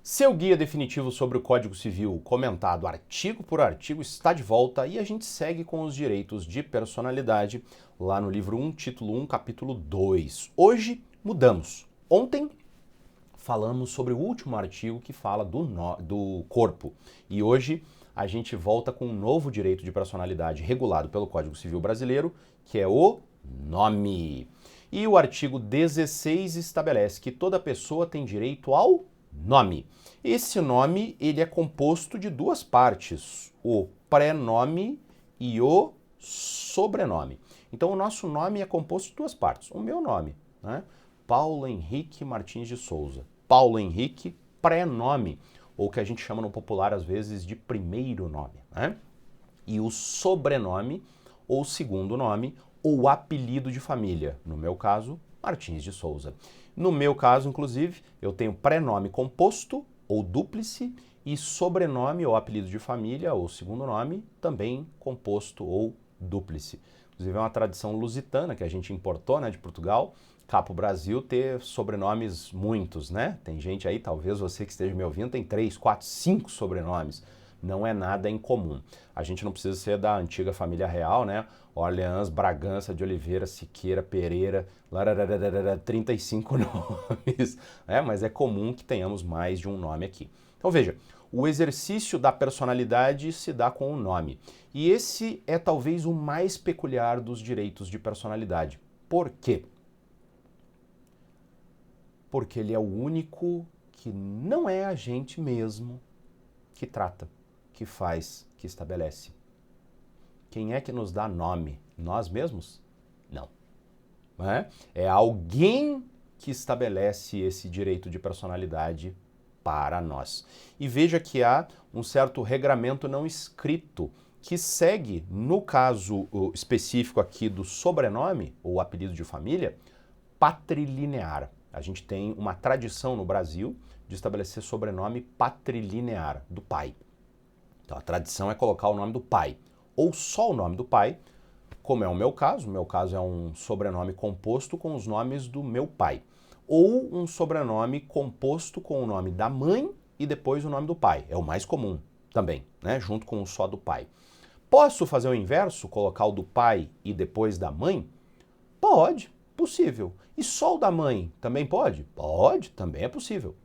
Seu guia definitivo sobre o Código Civil, comentado artigo por artigo, está de volta e a gente segue com os direitos de personalidade lá no livro 1, título 1, capítulo 2. Hoje mudamos. Ontem falamos sobre o último artigo que fala do corpo e hoje a gente volta com um novo direito de personalidade regulado pelo Código Civil Brasileiro, que é o nome. E o artigo 16 estabelece que toda pessoa tem direito ao nome. Esse nome ele é composto de duas partes, o prenome e o sobrenome. Então o nosso nome é composto de duas partes. O meu nome, né? Paulo Henrique Martins de Souza. Paulo Henrique, prenome, ou que a gente chama no popular às vezes de primeiro nome, né? E o sobrenome, ou segundo nome, ou apelido de família. No meu caso, Martins de Souza. No meu caso, inclusive, eu tenho prenome composto ou dúplice e sobrenome ou apelido de família ou segundo nome também composto ou dúplice. Inclusive é uma tradição lusitana que a gente importou, né, de Portugal, cá para o Brasil ter sobrenomes muitos, né? Tem gente aí, talvez você que esteja me ouvindo, tem 3, 4, 5 sobrenomes. Não é nada incomum. A gente não precisa ser da antiga família real, né? Orleans, Bragança, de Oliveira, Siqueira, Pereira, 35 nomes, né? Mas é comum que tenhamos mais de um nome aqui. Então veja, o exercício da personalidade se dá com o nome. E esse é talvez o mais peculiar dos direitos de personalidade. Por quê? Porque ele é o único que não é a gente mesmo que trata, que faz, que estabelece. Quem é que nos dá nome? Nós mesmos? Não. É alguém que estabelece esse direito de personalidade para nós. E veja que há um certo regramento não escrito que segue, no caso específico aqui do sobrenome ou apelido de família, patrilinear. A gente tem uma tradição no Brasil de estabelecer sobrenome patrilinear, do pai. Então a tradição é colocar o nome do pai, ou só o nome do pai, como é o meu caso é um sobrenome composto com os nomes do meu pai, ou um sobrenome composto com o nome da mãe e depois o nome do pai, é o mais comum também, né, junto com o só do pai. Posso fazer o inverso, colocar o do pai e depois da mãe? Pode, possível. E só o da mãe também pode? Pode, também é possível.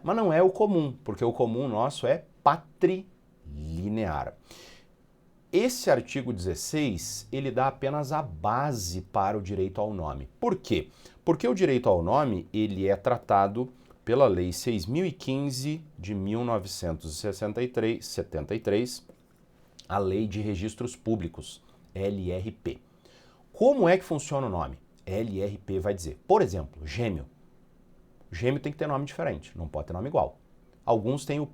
Mas não é o comum, porque o comum nosso é patrilinear. Esse artigo 16, ele dá apenas a base para o direito ao nome. Por quê? Porque o direito ao nome, ele é tratado pela Lei 6.015 de 1973, a Lei de Registros Públicos, LRP. Como é que funciona o nome? LRP vai dizer, por exemplo, gêmeo. Gêmeo tem que ter nome diferente, não pode ter nome igual. Alguns têm o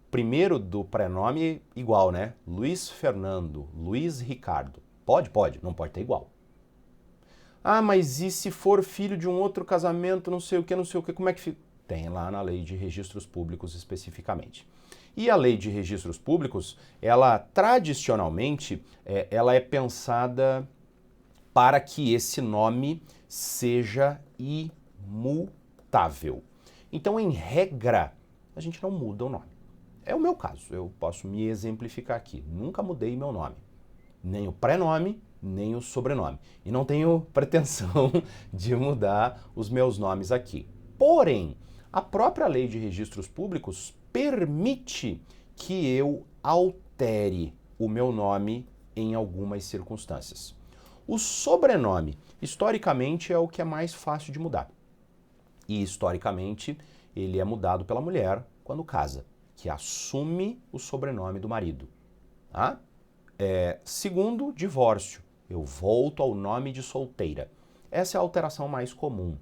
primeiro do prenome igual, né? Luiz Fernando, Luiz Ricardo. Pode? Pode, não pode ter igual. Ah, mas e se for filho de um outro casamento, não sei o que, como é que fica? Tem lá na Lei de Registros Públicos especificamente. E a Lei de Registros Públicos, ela tradicionalmente, ela é pensada para que esse nome seja imutável. Então, em regra, a gente não muda o nome. É o meu caso, eu posso me exemplificar aqui. Nunca mudei meu nome, nem o prenome, nem o sobrenome. E não tenho pretensão de mudar os meus nomes aqui. Porém, a própria Lei de Registros Públicos permite que eu altere o meu nome em algumas circunstâncias. O sobrenome, historicamente, é o que é mais fácil de mudar. E, historicamente, ele é mudado pela mulher quando casa, que assume o sobrenome do marido. Tá? Segundo, divórcio. Eu volto ao nome de solteira. Essa é a alteração mais comum.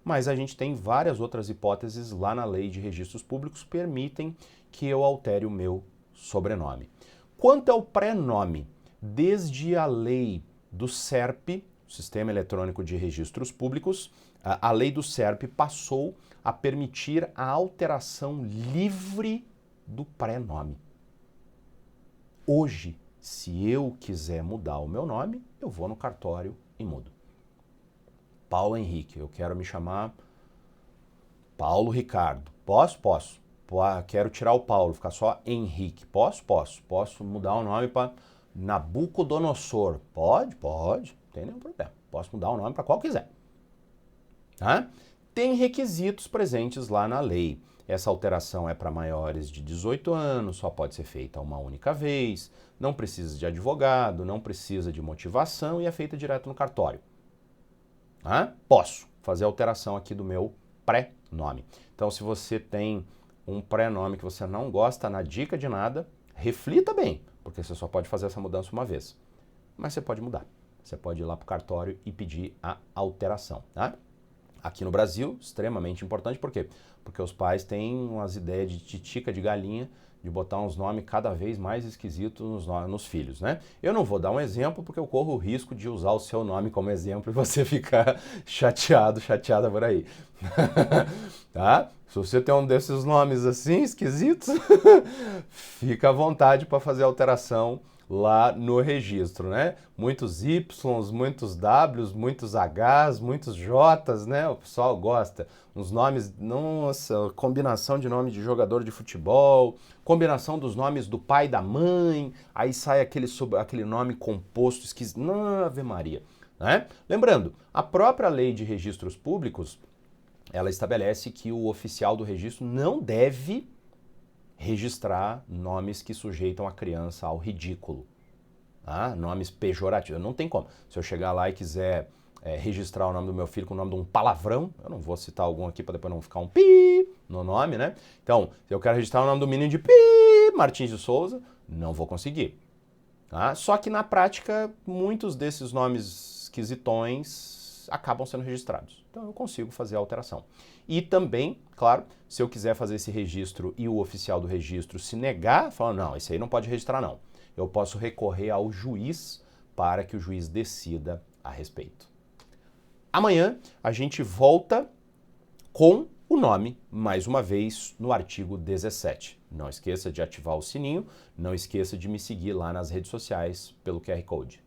Mas a gente tem várias outras hipóteses lá na Lei de Registros Públicos que permitem que eu altere o meu sobrenome. Quanto ao prenome, desde a lei do SERP, Sistema Eletrônico de Registros Públicos, a lei do SERP passou a permitir a alteração livre do prenome. Hoje, se eu quiser mudar o meu nome, eu vou no cartório e mudo. Paulo Henrique, eu quero me chamar Paulo Ricardo. Posso? Posso. Quero tirar o Paulo, ficar só Henrique. Posso? Posso. Posso mudar o nome para Nabucodonosor. Pode? Pode. Não tem nenhum problema. Posso mudar o nome para qual quiser. Tá? Tem requisitos presentes lá na lei. Essa alteração é para maiores de 18 anos, só pode ser feita uma única vez, não precisa de advogado, não precisa de motivação e é feita direto no cartório. Tá? Posso fazer a alteração aqui do meu pré-nome. Então, se você tem um pré-nome que você não gosta na dica de nada, reflita bem, porque você só pode fazer essa mudança uma vez. Mas você pode mudar. Você pode ir lá para o cartório e pedir a alteração. Tá? Aqui no Brasil, extremamente importante, por quê? Porque os pais têm umas ideias de titica de galinha, de botar uns nomes cada vez mais esquisitos nos filhos, né? Eu não vou dar um exemplo porque eu corro o risco de usar o seu nome como exemplo e você ficar chateada por aí. Tá? Se você tem um desses nomes assim, esquisitos, fica à vontade para fazer a alteração lá no registro, né? Muitos Ys, muitos Ws, muitos Hs, muitos Js, né? O pessoal gosta. Uns nomes, nossa, combinação de nome de jogador de futebol, combinação dos nomes do pai e da mãe, aí sai aquele nome composto esquisito. Ave Maria, né? Lembrando, a própria lei de registros públicos, ela estabelece que o oficial do registro não deve registrar nomes que sujeitam a criança ao ridículo. Tá? Nomes pejorativos. Não tem como. Se eu chegar lá e quiser registrar o nome do meu filho com o nome de um palavrão, eu não vou citar algum aqui para depois não ficar um pi no nome, né? Então, se eu quero registrar o nome do menino de pi, Martins de Souza, não vou conseguir. Tá? Só que na prática, muitos desses nomes esquisitões acabam sendo registrados. Então eu consigo fazer a alteração. E também, claro, se eu quiser fazer esse registro e o oficial do registro se negar, falar, não, esse aí não pode registrar não. Eu posso recorrer ao juiz para que o juiz decida a respeito. Amanhã a gente volta com o nome, mais uma vez, no artigo 17. Não esqueça de ativar o sininho, não esqueça de me seguir lá nas redes sociais pelo QR Code.